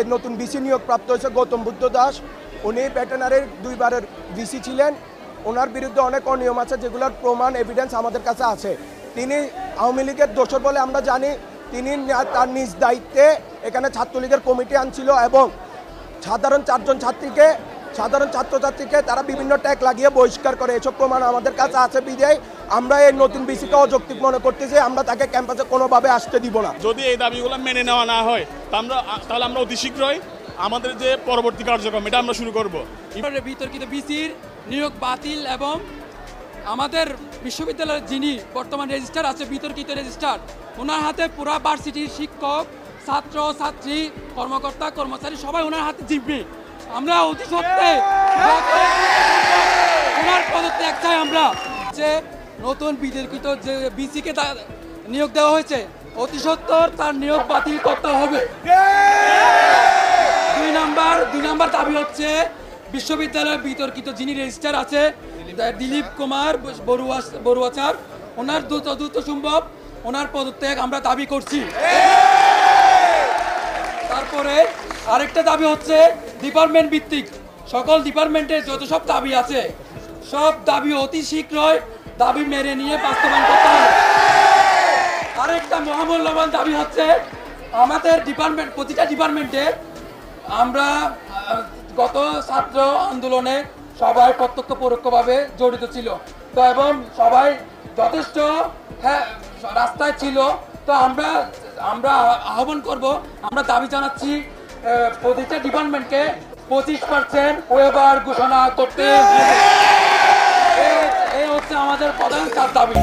যে নতুন ভিসি নিয়োগ প্রাপ্ত হয়েছে গৌতম বুদ্ধ দাস, উনি ভেটেরিনারির 2 বারের ভিসি ছিলেন। ওনার বিরুদ্ধে অনেক অনিয়ম আছে, যেগুলোর প্রমাণ এভিডেন্স আমাদের কাছে আছে। তিনি আওয়ামী লীগের দোষর বলে আমরা জানি। তিনি তার নিজ দায়িত্বে এখানে ছাত্রলীগের কমিটি আনছিল এবং সাধারণ ছাত্রছাত্রীকে তারা বিভিন্ন ট্যাগ লাগিয়ে বহিষ্কার করে। এসব প্রমাণ আমাদের কাছে আছে বিধায় আমরা এই নতুন ভিসিকে অযৌক্তিক মনে করতেছি। আমরা তাকে ক্যাম্পাসে কোনোভাবে আসতে দিব না। যদি এই দাবিগুলো মেনে নেওয়া না হয় তাহলে আমরা অতি শীঘ্রই আমাদের যে পরবর্তী কার্যক্রম এটা আমরা শুরু করব। বিতর্কিত ভিসির নিয়োগ বাতিল এবং আমাদের বিশ্ববিদ্যালয়ের যিনি বর্তমান রেজিস্ট্রার আছে, বিতর্কিত রেজিস্ট্রার, ওনার হাতে পুরা ভার্সিটির শিক্ষক, ছাত্র ছাত্রী, কর্মকর্তা কর্মচারী সবাই ওনার হাতে জিম্মি। আমরা অতি সত্ত্বে ওনার পদত্যাগ চাই। আমরা যে নতুন বিতর্কিত যে বিসিকে নিয়োগ দেওয়া হয়েছে, অতি সত্বর তার নিয়োগ বাতিল করতে হবে। 2 নম্বর দাবি হচ্ছে বিশ্ববিদ্যালয়ের বিতর্কিত যিনি রেজিস্ট্রার আছে দিলীপ কুমার বড়ুয়াচার, ওনার দ্রুত সম্ভব ওনার পদত্যাগ আমরা দাবি করছি। তারপরে আরেকটা দাবি হচ্ছে ডিপার্টমেন্ট ভিত্তিক সকল ডিপার্টমেন্টের যত সব দাবি আছে, সব দাবি অতি শীঘ্রই দাবি মেনে নিয়ে বাস্তবায়ন করতে হবে। আরেকটা মহামূল্যবান দাবি হচ্ছে আমাদের ডিপার্টমেন্ট, প্রতিটা ডিপার্টমেন্টে আমরা গত ছাত্র আন্দোলনে সবাই প্রত্যক্ষ পরোক্ষভাবে জড়িত ছিল, তো এবং সবাই যথেষ্ট রাস্তায় ছিল। তো আমরা আহ্বান করব, আমরা দাবি জানাচ্ছি প্রতিটা ডিপার্টমেন্টকে 25% ওয়েবার ঘোষণা করতে হবে। এই হচ্ছে আমাদের প্রধান দাবি।